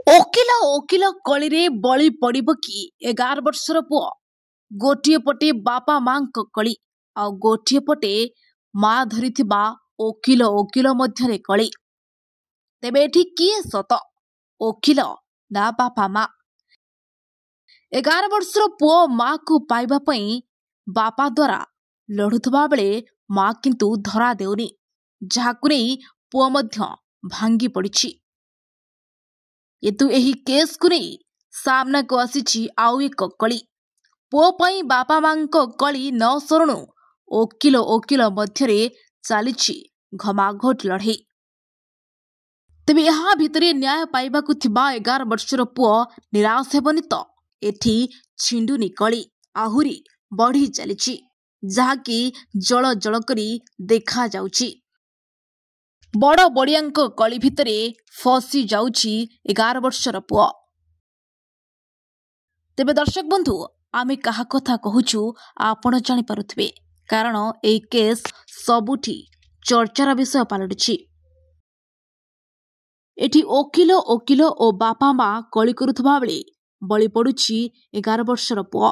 ओकिल ओकिल कली रे बली पड़िब कि 11 वर्षर पुओ गोटे पटे बापा मां कली आ गोटे पटे मां धरिथिबा ओकिल ओकिल मध्यरे कली। तेबे एठी किए सत ओकिल ना बापा मां? 11 वर्षर पुओ मां को पाइबा पई बापा द्वारा लड़ुथबा बेले मां किंतु धरा देउनी, जाहाकु नहीं पुओ मध्य भांगी पड़िछि। एतु एही केस को नहीं सामना को आसीछि आउ एक कली। पुओ पई बापा मां कली न सरणु ओकिल ओकिल मध्यरे चलीछि घमाघोट लड़ाई। तेबे यहाँ भितरे न्याय पाइबाकु थिबा 11 वर्षर पुओ निराश हेबनी तो एठी छिंडुनी कली आहुरी बढ़ी चलीछि, जहाकि जल जल करी देखा जाउछि। बड़ बड़ियांक कली भितरे फसी जाउछि 11 वर्षर पुओ। तेबे दर्शक बंधु आमे कहा कथा कहूछु आपण जानि पारुथिबे, कारण एई केस सबुठी चर्चार विषय पालटिछि। एठी ओकिल ओकिल ओ बापा मां कली करुथबा बेले बळी पडुछि 11 वर्षर पुओ।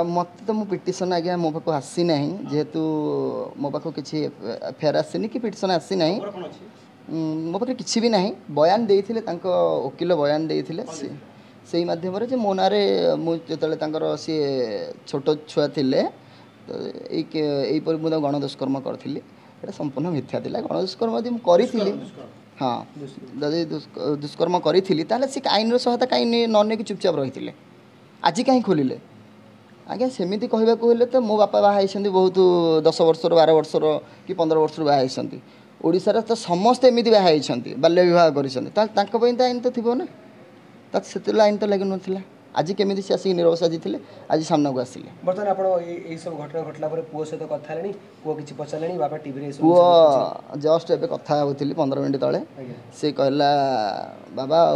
मत तो मो पिटिशन आज्ञा मो पाक आसी ना, जेहेतु मो पाक किसी फेर आसनी कि पिटिशन आसी ना, मो पाखे किसी भी ना। बयान देते वकिल बयान देते से मध्यम मो ना मुझे सी छोट छुआ थे यहीपर मुझे गणदुष्कर्म करी, संपूर्ण मिथ्या था। गणदुष्कर्म यदि करी हाँ जदि दुष्कर्म करी सी आईन सहायता कहीं न चुपचाप रही आज कहीं खोलिले आज्ञा सेमती कहवाक हेल्ले तो मो बापा बाहर बहुत 10 वर्षर 12 वर्षर कि 15 वर्षर बाहर ओडिशार तो समस्त एमती बाहर बाल्य विवाह कर आईन तो थी ना, से आईन तो लगे ना। आज केमी से आसिक नीरव साजी थे आज सामना को आसिले। बर्तमान आप सब घटना घटला पुओ सहित कथा पुओ किसी पचारे बापा टीवी पुओ जस्ट एवं कथा होती 15 मिनट तले से कहला बाबा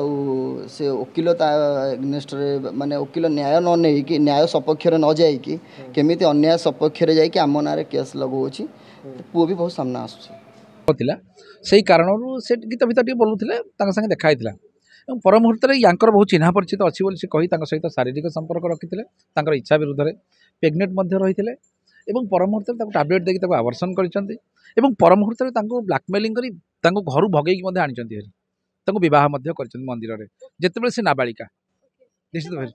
से वकिल एग्नेस्ट माने वकिल न्याय न नहीं कि न्याय सपक्ष न जाइकी केमी अन्याय सपक्ष आम ना केस लगौछि। पुओ भी बहुत सामना आसुला से कारण से गीत भीतर बोलूले संगे देखाई पर मुहूर्त में यांकर बहुत चिन्हा परिचित अच्छी बोली से कही सहित शारीरिक संपर्क रखी इच्छा विरुद्ध में प्रेग्नेंट रही पर मुहूर्त में टैबलेट देकी आवर्सन कर पर मुहूर्त में ब्लाकमेलिंग कर घर भगेकी आनी बह मंदिर में जिते से नाबालिका निश्चित भाव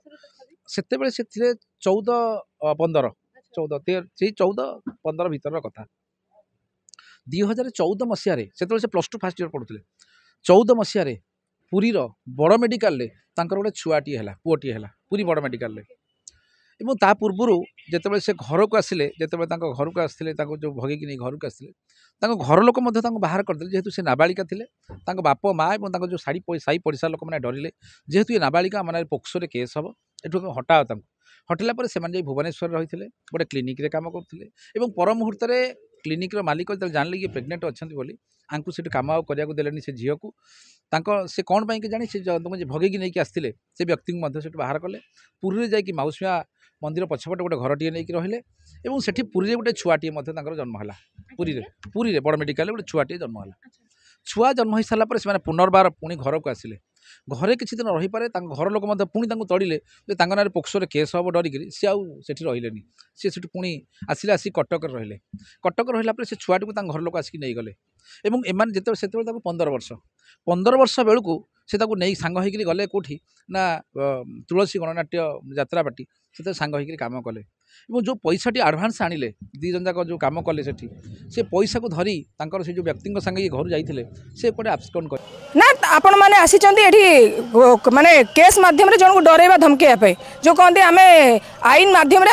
से 14-15 भर कथा 2014 मसीह से +2 फास्ट ईयर पढ़ुते 14 मसीह पुरीर बड़ मेडिकल गोटे छुआटी है पुओटी है पुरी बड़ मेडिकल एवं ता पूर्व जिते से घर को आसिले जिते घर को आसते जो भगेकी नहीं घर को आसते घर लोक बाहर करदे जेहेतु से नाबालिका थे बाप माँ और जो साई पड़िशा लोक मैंने डरिले जेहेतु ये नाबालिका मैंने पोक्सो केस हम एठू हटा हटिला से भुवनेश्वर रही गोटे क्लिनिक काम करते पर मुहूर्त में क्लिनिक मालिक जानले कि प्रेग्नेंट अच्छा बोली आंकु से कम आगे देलेनी से झील को से कौन पाई जानी से भगेकी नहीं आसते से व्यक्ति को बाहर कले पुरी जाकि माउसिया मंदिर पछपटे गोटे घर टे नहीं रहिले से पुरी गोटे छुआटे जन्म है पुरी बड़ मेडिकल गोटे छुआटे जन्म है। छुआ जन्म हो सारापर से पुनर्बार पुणी घर को आसिले घरे किसी दिन रही पारे घर लोक पुणी तड़िले ना पोक्सो केस हम डरिक सी आठ रही सी पुणी आसिले आसिक कटक रहिले कटक रहा से छुआटी को घर लोक आसिक नहीं गले एम जिते से 15 वर्ष बेलू से नहीं सांग होकर गले कौटी ना तुलसी गणनाट्य यात्रा पार्टी से सांग होकर कम कले जो पैसाटी आडभांस आनिले दी जन जाक जो कम कले से पैसा को धरी से जो व्यक्ति संगे घर जाइए से पटे आब्सकॉन्ड कर ना आपण मैंने आसी माने केस माध्यम जन को डरवा धमके जो कहते आम आईन माध्यम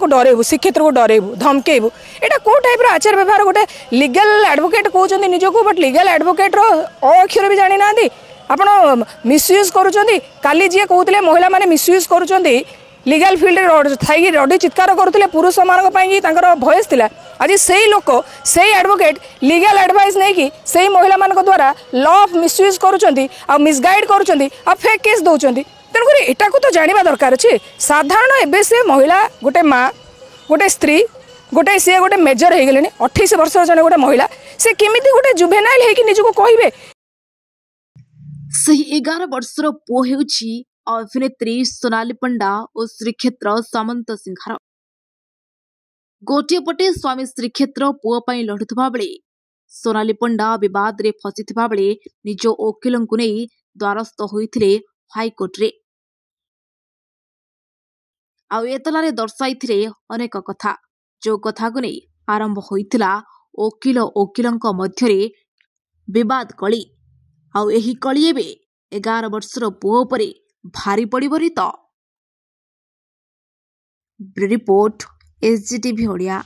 डरेबू शिक्षित को डरेबू धमकेबू यहाँ कौ टाइप आचार व्यवहार गोटे लीगल एडवोकेट कहते निजक बट लीगल एडवोकेट अक्षर भी जानी ना आपण मिसयूज करुँच काली जी कहते महिला माने मिसयूज करुँच लीगल फील्ड थी रड़ी चित्कार करुले पुरुष मान भयस था आज से लोक से एडवोकेट लीगल एडवाइस नहीं कि से महिला मान द्वारा लॉ मिसयूज करुँच मिसगाइड करुँच फेक केस दौरान तेणुक यहाँ को तो जानवा दरकार अच्छे साधारण एवं से महिला गोटे माँ गोटे स्त्री गोटे सी गोटे मेजर हो गले 28 वर्ष जन गोटे महिला से केमी गोटे जुभेनाइल होगी निजको कहे ସେହି 11 ବର୍ଷର ପୁଅ ହେଉଛି ଅଭିନେତ୍ରୀ ସୋନାଲି ପଣ୍ଡା ଓ ଶ୍ରୀକ୍ଷେତ୍ର ସାମନ୍ତ ସିଂହାର। ଗୋଟିଏ ପଟେ ସ୍ୱାମୀ ଶ୍ରୀକ୍ଷେତ୍ର ପୁଅ ପାଇଁ ଲଢୁଥିବା ବେଳେ ସୋନାଲି ପଣ୍ଡା ବିବାଦରେ ଫସିଥିବା ବେଳେ ନିଜ ଓକିଲଙ୍କୁ ନେଇ ଦ୍ୱାରସ୍ଥ ହୋଇଥିଲେ ହାଇକୋର୍ଟରେ। ଆଉ ଏତଲାରେ ଦର୍ଶାଇଥିଲେ ଅନେକ କଥା, ଯେଉଁ କଥାକୁ ନେଇ ଆରମ୍ଭ ହୋଇଥିଲା ଓକିଲଙ୍କ ମଧ୍ୟରେ ବିବାଦ କଳି। ଆଉ ଏହି କଳି ଏବେ 11 ବର୍ଷର ପୁଅ ଉପରେ ଭାରି ପଡ଼ିବନି ତ। Report SGTV Odia.